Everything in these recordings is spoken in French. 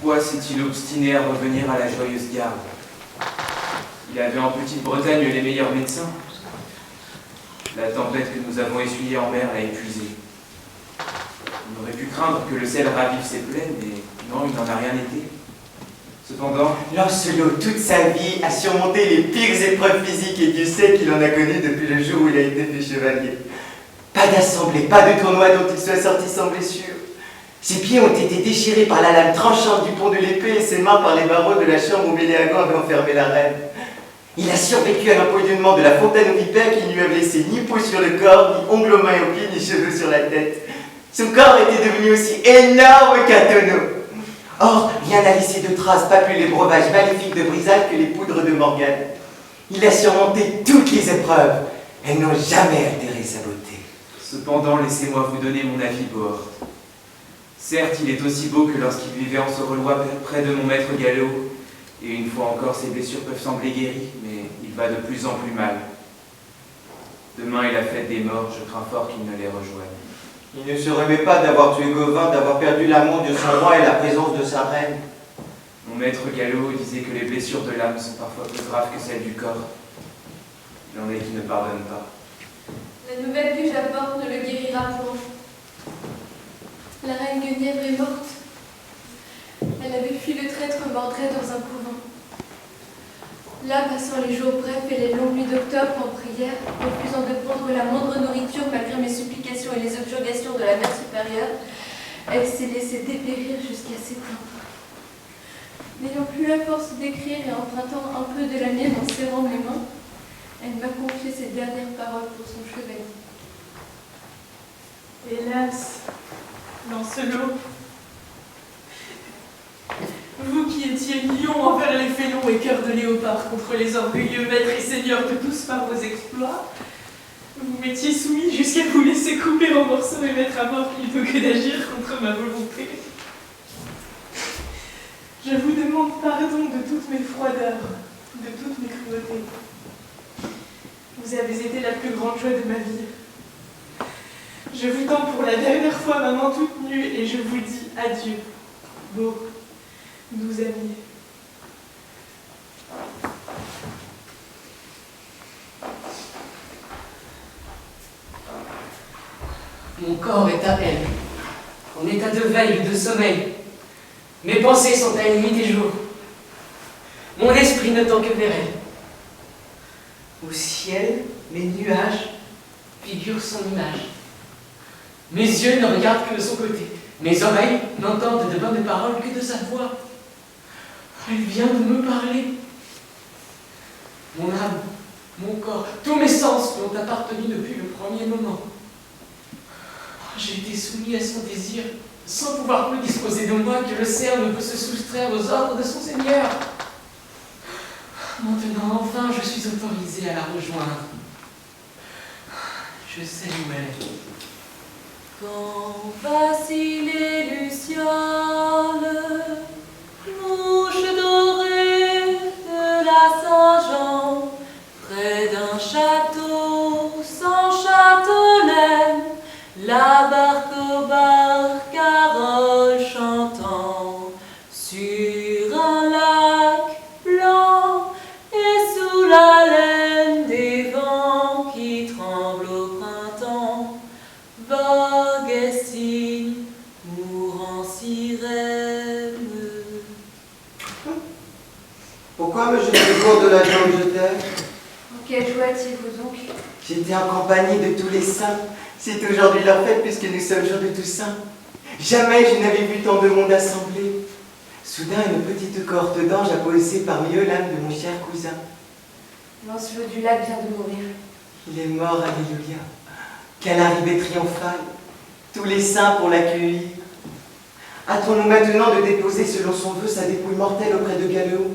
Pourquoi s'est-il obstiné à revenir à la joyeuse garde? Il avait en Petite-Bretagne les meilleurs médecins. La tempête que nous avons essuyée en mer l'a épuisé. On aurait pu craindre que le sel ravive ses plaies, mais non, il n'en a rien été. Cependant, Lancelot, toute sa vie, a surmonté les pires épreuves physiques et Dieu sait qu'il en a connu depuis le jour où il a été fait chevalier. Pas d'assemblée, pas de tournoi dont il soit sorti sans blessure. Ses pieds ont été déchirés par la lame tranchante du pont de l'épée et ses mains par les barreaux de la chambre où Méléagant avait enfermé la reine. Il a survécu à l'empoisonnement de la fontaine aux vipères qui ne lui avait laissé ni peau sur le corps, ni ongles aux mains et aux pieds, ni cheveux sur la tête. Son corps était devenu aussi énorme qu'un tonneau. Or, rien n'a laissé de traces, pas plus les breuvages maléfiques de Brizal que les poudres de Morgane. Il a surmonté toutes les épreuves. Elles n'ont jamais altéré sa beauté. cependant, laissez-moi vous donner mon avis, Bohort. Certes, il est aussi beau que lorsqu'il vivait en Sorellois près de mon maître Gallo, et une fois encore, ses blessures peuvent sembler guéries, mais il va de plus en plus mal. Demain est la fête des morts, je crains fort qu'il ne les rejoigne. Il ne se remet pas d'avoir tué Gauvin, d'avoir perdu l'amour de son roi et la présence de sa reine. Mon maître Gallo disait que les blessures de l'âme sont parfois plus graves que celles du corps. Il en est qui ne pardonnent pas. La nouvelle que j'apporte ne le guérira point. La reine Guenièvre est morte. Elle avait fui le traître Mordred dans un couvent. Là, passant les jours brefs et les longues nuits d'octobre en prière, refusant de prendre la moindre nourriture malgré mes supplications et les objurgations de la mère supérieure, elle s'est laissée dépérir jusqu'à s'éteindre. N'ayant plus la force d'écrire et empruntant un peu de la mienne en serrant mes mains, elle m'a confié ces dernières paroles pour son chevalier. Hélas, Lancelot, vous qui étiez lion envers les félons et cœur de léopard contre les orgueilleux maîtres et seigneurs de tous par vos exploits, vous m'étiez soumis jusqu'à vous laisser couper en morceaux et mettre à mort plutôt que d'agir contre ma volonté. Je vous demande pardon de toutes mes froideurs, de toutes mes cruautés. Vous avez été la plus grande joie de ma vie. Je vous tends pour la dernière fois ma main toute nue et je vous dis adieu, beaux, doux amis. Mon corps est à elle, en état de veille ou de sommeil. Mes pensées sont à elle nuit et jour. Mon esprit ne tend que vers elle. Au ciel, mes nuages figurent son image. Mes yeux ne regardent que de son côté. Mes oreilles n'entendent de bonnes paroles que de sa voix. Elle vient de me parler. Mon âme, mon corps, tous mes sens lui ont appartenu depuis le premier moment. J'ai été soumis à son désir, sans pouvoir plus disposer de moi que le cerf ne peut se soustraire aux ordres de son seigneur. Maintenant, enfin, je suis autorisé à la rejoindre. Je sais où elle est. Quand vacillait Luciole, mouche dorée de la Saint-Jean, près d'un château sans châtelaine, la barque au bar carole chantant, sur un lac blanc et sous la laine des vents qui tremblent au printemps, vogue et signe, mourant sirène. Pourquoi me jeter au cours de la joie où je t'aime? En quelle joie étiez-vous donc? J'étais en compagnie de tous les saints. C'est aujourd'hui leur fête puisque nous sommes jour de Toussaint. Jamais je n'avais vu tant de monde assemblé. Soudain, une petite cohorte d'anges a posé parmi eux l'âme de mon cher cousin. Lancelot du Lac vient de mourir. Il est mort, alléluia. Quelle arrivée triomphale. Tous les saints pour l'accueillir. Hâtons-nous maintenant de déposer selon son vœu sa dépouille mortelle auprès de Gallo.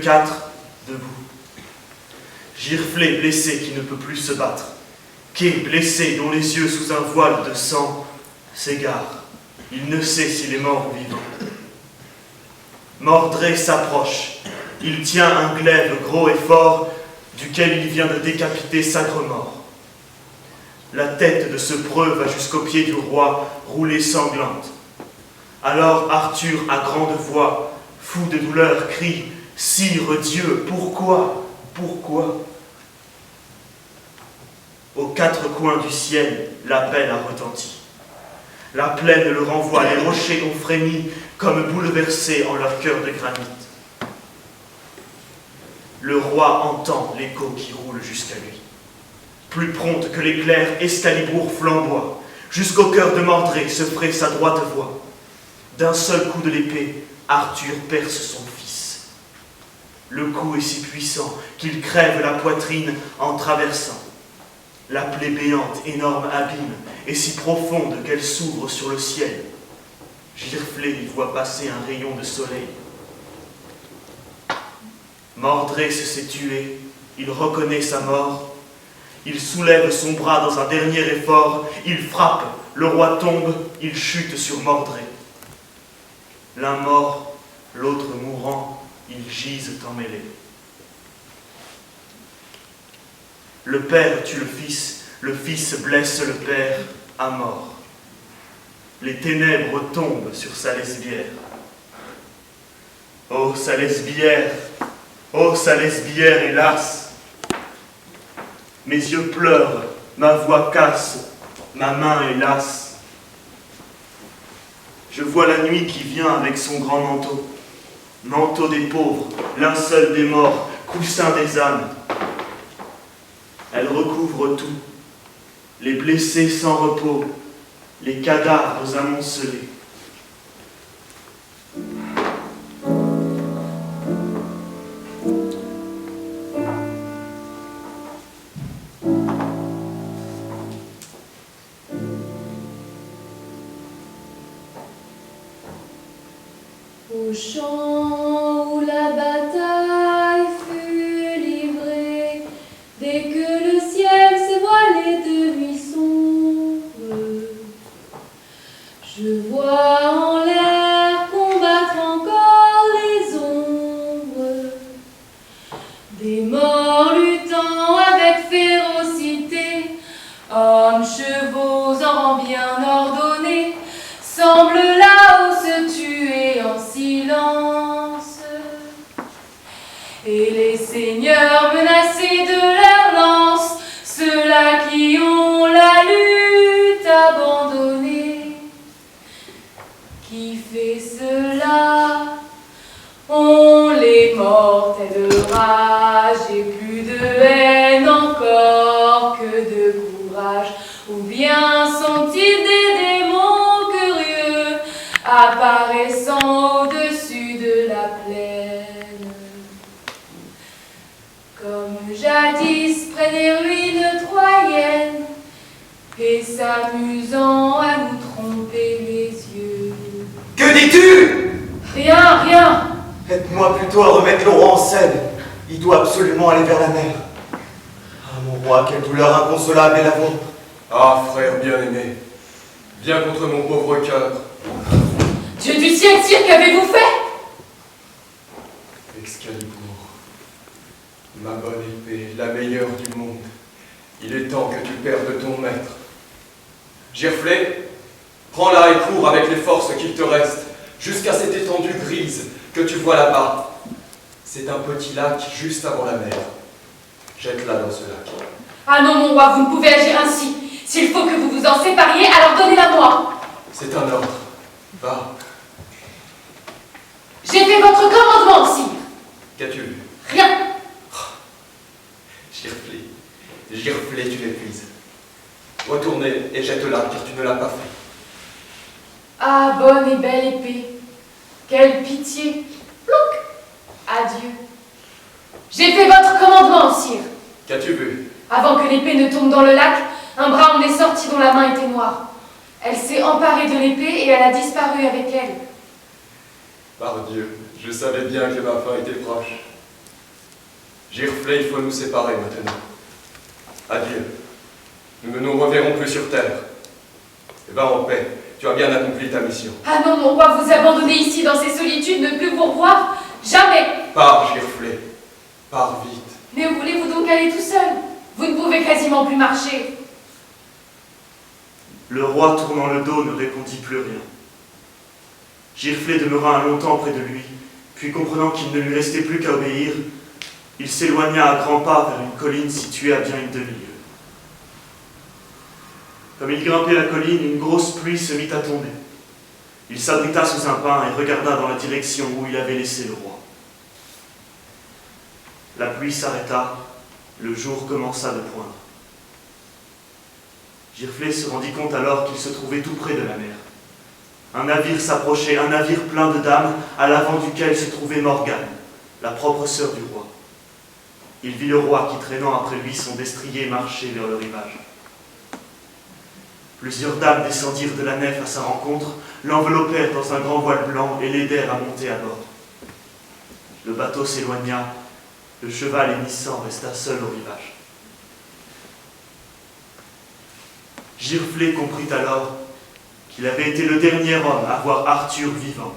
quatre, debout. Girflé, blessé, qui ne peut plus se battre. Quai, blessé, dont les yeux sous un voile de sang s'égarent. Il ne sait s'il est mort ou vivant. Mordré s'approche. Il tient un glaive gros et fort, duquel il vient de décapiter Sagremort. La tête de ce preux va jusqu'au pied du roi, roulée sanglante. Alors Arthur, à grande voix, fou de douleur, crie « Sire Dieu, pourquoi? Pourquoi ?» Aux quatre coins du ciel, l'appel a retenti. La plaine le renvoie, les rochers ont frémi comme bouleversés en leur cœur de granit. Le roi entend l'écho qui roule jusqu'à lui. Plus prompte que l'éclair, Excalibur flamboie. Jusqu'au cœur de Mordré se ferait sa droite voix. D'un seul coup de l'épée, Arthur perce son fils. Le coup est si puissant qu'il crève la poitrine en traversant. La plaie béante, énorme abîme, est si profonde qu'elle s'ouvre sur le ciel. Girflé y voit passer un rayon de soleil. Mordré se sait tué, il reconnaît sa mort. Il soulève son bras dans un dernier effort, il frappe, le roi tombe, il chute sur Mordré. L'un mort, l'autre mourant, ils gisent emmêlés. Le père tue le fils blesse le père à mort. Les ténèbres tombent sur sa lesbière. Ô sa lesbière, hélas! Mes yeux pleurent, ma voix casse, ma main est lasse. Je vois la nuit qui vient avec son grand manteau. Manteau des pauvres, linceul des morts, coussin des âmes. Elle recouvre tout, les blessés sans repos, les cadavres amoncelés. Au champ où la bataille fut livrée, dès que le ciel s'est voilé de nuit sombre, je vois en l'air combattre encore les ombres, des morts luttant avec férocité, hommes, chevaux en rang bien ordonnés, semblent là-haut se tuer en silence. Et les seigneurs menacés de leurs lances, ceux-là qui ont la lutte abandonnée, qui fait cela, ont les mortelles rages et plus de haine encore que de courage, ou bien sont-ils des démons curieux apparaissant au-dessus de la plaine, comme jadis près des ruines troyennes, et s'amusant à nous tromper les yeux. Que dis-tu? Rien, rien. Aide-moi plutôt à remettre le roi en selle. Il doit absolument aller vers la mer. Ah, mon roi, quelle douleur inconsolable est la vôtre. Ah, frère bien-aimé, viens contre mon pauvre cœur. Dieu du ciel, sire, qu'avez-vous fait? Excalibur, ma bonne épée, la meilleure du monde, il est temps que tu perdes ton maître. Girflé, prends-la et cours avec les forces qu'il te reste, jusqu'à cette étendue grise que tu vois là-bas. C'est un petit lac juste avant la mer. Jette-la dans ce lac. Ah non, mon roi, vous ne pouvez agir ainsi. S'il faut que vous vous en sépariez, alors donnez-la moi. C'est un ordre. Va. J'ai fait votre commandement, sire. Qu'as-tu vu? Rien. Girflé, Girflé, tu m'épuises. Retournez et jette-la, car tu ne l'as pas fait. Ah, bonne et belle épée. Quelle pitié. Plouc. Adieu. J'ai fait votre commandement, sire. Qu'as-tu vu? Avant que l'épée ne tombe dans le lac, un bras en est sorti dont la main était noire. Elle s'est emparée de l'épée et elle a disparu avec elle. Par Dieu, je savais bien que ma fin était proche. Giroflée, il faut nous séparer maintenant. Adieu. Nous ne nous reverrons plus sur terre. Et va en paix. Tu as bien accompli ta mission. Ah non, mon roi, vous abandonner ici dans ces solitudes, ne plus vous revoir, jamais. Pars, Giroflée. Pars vite. Mais où voulez-vous donc aller tout seul? Vous ne pouvez quasiment plus marcher. Le roi, tournant le dos, ne répondit plus rien. Giroflée demeura un longtemps près de lui, puis comprenant qu'il ne lui restait plus qu'à obéir, il s'éloigna à grands pas vers une colline située à bien une demi-lieue. Comme il grimpait la colline, une grosse pluie se mit à tomber. Il s'abrita sous un pin et regarda dans la direction où il avait laissé le roi. La pluie s'arrêta, le jour commença de poindre. Giroflée se rendit compte alors qu'il se trouvait tout près de la mer. Un navire s'approchait, un navire plein de dames, à l'avant duquel se trouvait Morgane, la propre sœur du roi. Il vit le roi qui, traînant après lui son destrier, marchait vers le rivage. Plusieurs dames descendirent de la nef à sa rencontre, l'enveloppèrent dans un grand voile blanc et l'aidèrent à monter à bord. Le bateau s'éloigna, le cheval hennissant resta seul au rivage. Giroflée comprit alors qu'il avait été le dernier homme à voir Arthur vivant.